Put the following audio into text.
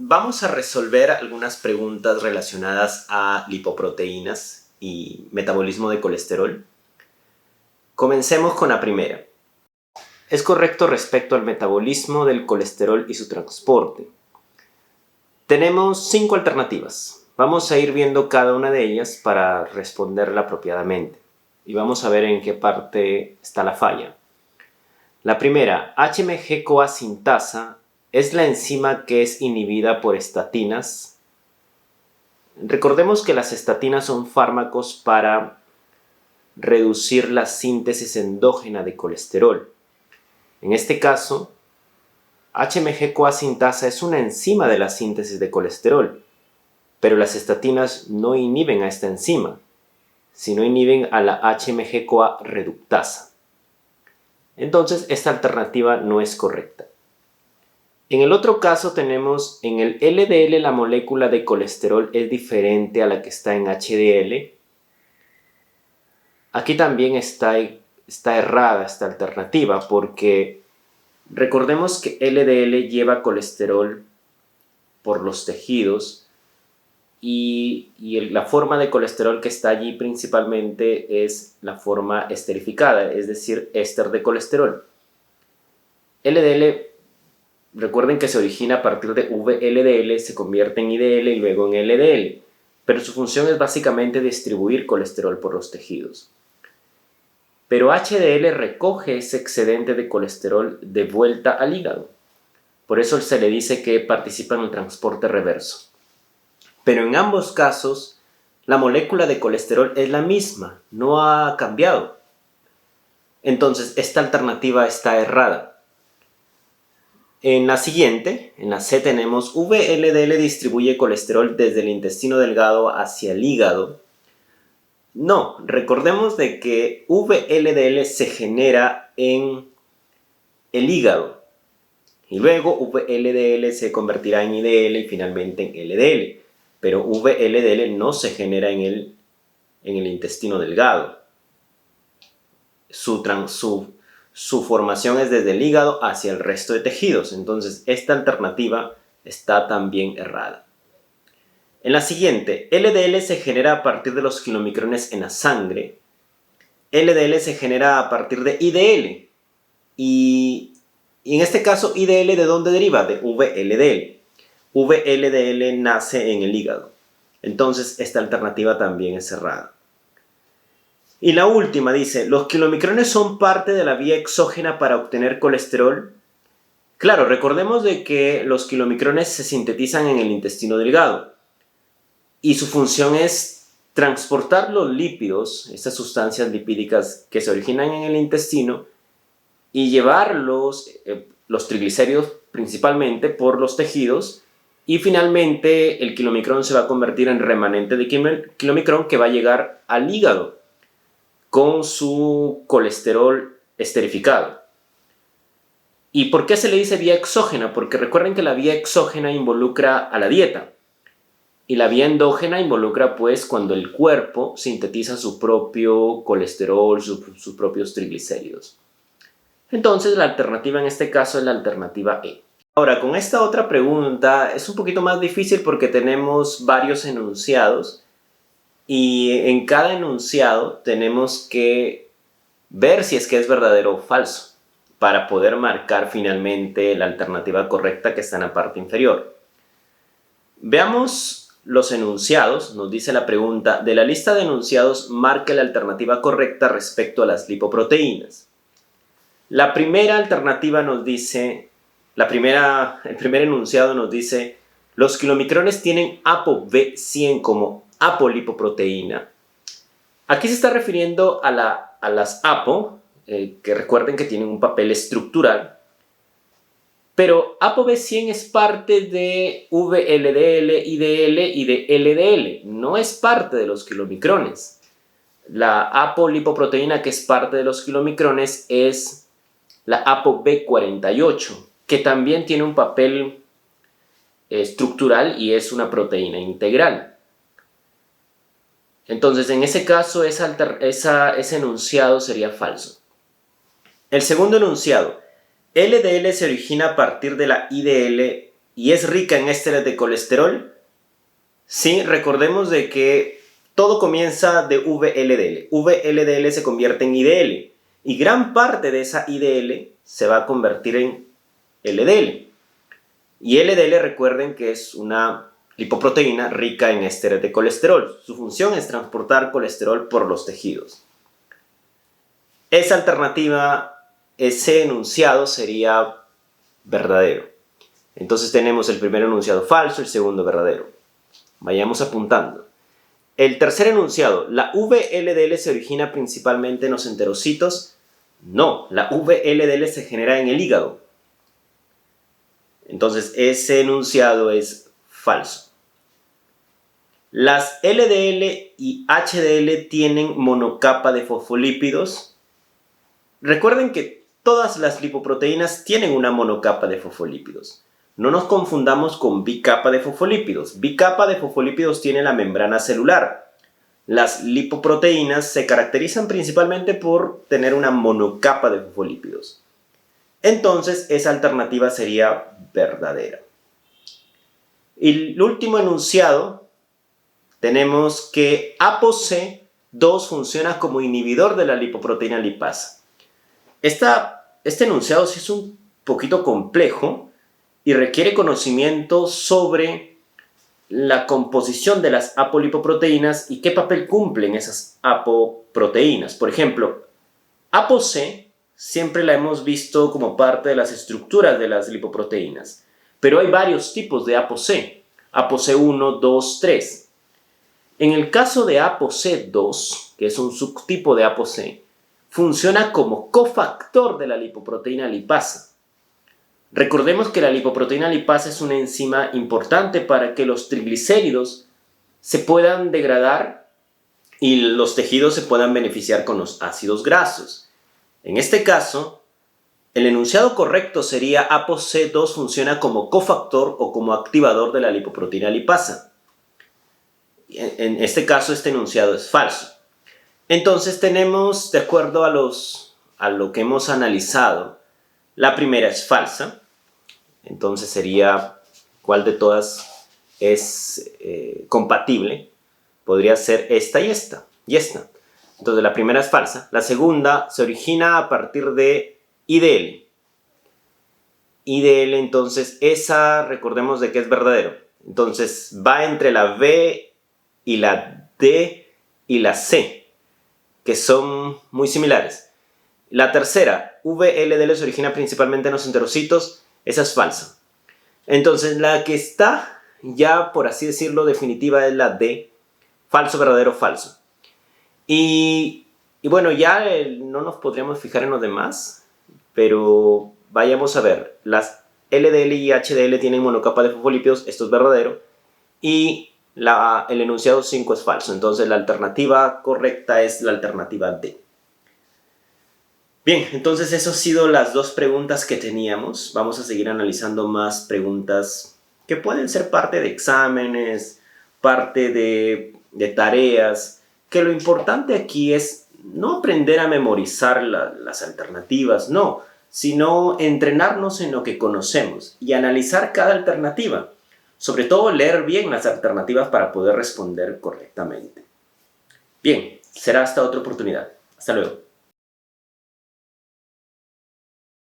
Vamos a resolver algunas preguntas relacionadas a lipoproteínas y metabolismo de colesterol. Comencemos con la primera. ¿Es correcto respecto al metabolismo del colesterol y su transporte? Tenemos 5 alternativas. Vamos a ir viendo cada una de ellas para responderla apropiadamente. Y vamos a ver en qué parte está la falla. La primera, HMG-CoA sintasa, ¿es la enzima que es inhibida por estatinas? Recordemos que las estatinas son fármacos para reducir la síntesis endógena de colesterol. En este caso, HMG-CoA sintasa es una enzima de la síntesis de colesterol, pero las estatinas no inhiben a esta enzima, sino inhiben a la HMG-CoA reductasa. Entonces, esta alternativa no es correcta. En el otro caso tenemos, en el LDL la molécula de colesterol es diferente a la que está en HDL. Aquí también está errada esta alternativa porque recordemos que LDL lleva colesterol por los tejidos y la forma de colesterol que está allí principalmente es la forma esterificada, es decir, éster de colesterol. LDL, recuerden que se origina a partir de VLDL, se convierte en IDL y luego en LDL, pero su función es básicamente distribuir colesterol por los tejidos. Pero HDL recoge ese excedente de colesterol de vuelta al hígado. Por eso se le dice que participa en el transporte reverso. Pero en ambos casos, la molécula de colesterol es la misma, no ha cambiado. Entonces, esta alternativa está errada. En la siguiente, en la C, tenemos VLDL distribuye colesterol desde el intestino delgado hacia el hígado. No, recordemos de que VLDL se genera en el hígado y luego VLDL se convertirá en IDL y finalmente en LDL, pero VLDL no se genera en el intestino delgado. Su formación es desde el hígado hacia el resto de tejidos, entonces esta alternativa está también errada. En la siguiente, LDL se genera a partir de los kilomicrones en la sangre. LDL se genera a partir de IDL. Y en este caso, IDL ¿de dónde deriva? De VLDL. VLDL nace en el hígado. Entonces, esta alternativa también es errada. Y la última dice, ¿los kilomicrones son parte de la vía exógena para obtener colesterol? Claro, recordemos de que los kilomicrones se sintetizan en el intestino delgado. Y su función es transportar los lípidos, estas sustancias lipídicas que se originan en el intestino, y llevarlos, los triglicéridos principalmente, por los tejidos, y finalmente el kilomicrón se va a convertir en remanente de kilomicrón que va a llegar al hígado con su colesterol esterificado. ¿Y por qué se le dice vía exógena? Porque recuerden que la vía exógena involucra a la dieta. Y la vía endógena involucra pues cuando el cuerpo sintetiza su propio colesterol, sus propios triglicéridos. Entonces la alternativa en este caso es la alternativa E. Ahora, con esta otra pregunta es un poquito más difícil porque tenemos varios enunciados y en cada enunciado tenemos que ver si es que es verdadero o falso para poder marcar finalmente la alternativa correcta que está en la parte inferior. Veamos los enunciados. Nos dice la pregunta, de la lista de enunciados marque la alternativa correcta respecto a las lipoproteínas. La primera alternativa nos dice, el primer enunciado nos dice, los kilomicrones tienen ApoB100 como apolipoproteína. Aquí se está refiriendo a las Apo, que recuerden que tienen un papel estructural, pero ApoB100 es parte de VLDL, IDL y de LDL, no es parte de los kilomicrones. La apolipoproteína que es parte de los kilomicrones es la ApoB48, que también tiene un papel estructural y es una proteína integral. Entonces, en ese caso, ese enunciado sería falso. El segundo enunciado, LDL se origina a partir de la IDL y es rica en ésteres de colesterol, sí, recordemos de que todo comienza de VLDL. VLDL se convierte en IDL y gran parte de esa IDL se va a convertir en LDL. Y LDL, recuerden que es una lipoproteína rica en ésteres de colesterol. Su función es transportar colesterol por los tejidos. Esa alternativa, ese enunciado sería verdadero. Entonces tenemos el primer enunciado falso, el segundo verdadero. Vayamos apuntando. El tercer enunciado, ¿la VLDL se origina principalmente en los enterocitos? No, la VLDL se genera en el hígado. Entonces ese enunciado es falso. Las LDL y HDL tienen monocapa de fosfolípidos. Recuerden que todas las lipoproteínas tienen una monocapa de fosfolípidos. No nos confundamos con bicapa de fosfolípidos. Bicapa de fosfolípidos tiene la membrana celular. Las lipoproteínas se caracterizan principalmente por tener una monocapa de fosfolípidos. Entonces, esa alternativa sería verdadera. Y el último enunciado, tenemos que ApoC2 funciona como inhibidor de la lipoproteína lipasa. Este enunciado sí es un poquito complejo y requiere conocimiento sobre la composición de las apolipoproteínas y qué papel cumplen esas apoproteínas. Por ejemplo, ApoC siempre la hemos visto como parte de las estructuras de las lipoproteínas, pero hay varios tipos de ApoC, ApoC1, 2, 3. En el caso de ApoC2, que es un subtipo de ApoC, funciona como cofactor de la lipoproteína lipasa. Recordemos que la lipoproteína lipasa es una enzima importante para que los triglicéridos se puedan degradar y los tejidos se puedan beneficiar con los ácidos grasos. En este caso, el enunciado correcto sería ApoC2 funciona como cofactor o como activador de la lipoproteína lipasa. En este caso, este enunciado es falso. Entonces tenemos, de acuerdo a lo que hemos analizado, la primera es falsa. Entonces sería, ¿cuál de todas es compatible? Podría ser esta y esta, y esta. Entonces la primera es falsa. La segunda se origina a partir de IDL. IDL, entonces, esa recordemos de que es verdadero. Entonces va entre la B y la D y la C, que son muy similares. La tercera, VLDL se origina principalmente en los enterocitos. Esa es falsa. Entonces la que está ya, por así decirlo, definitiva es la D. Falso, verdadero, falso. Y bueno, ya no nos podríamos fijar en los demás, pero vayamos a ver. Las LDL y HDL tienen monocapa de fosfolípidos, esto es verdadero, y el enunciado 5 es falso. Entonces la alternativa correcta es la alternativa D. Bien, entonces esas han sido las dos preguntas que teníamos. Vamos a seguir analizando más preguntas que pueden ser parte de exámenes, parte de tareas, que lo importante aquí es no aprender a memorizar las alternativas, no, sino entrenarnos en lo que conocemos y analizar cada alternativa. Sobre todo leer bien las alternativas para poder responder correctamente. Bien, será hasta otra oportunidad. Hasta luego.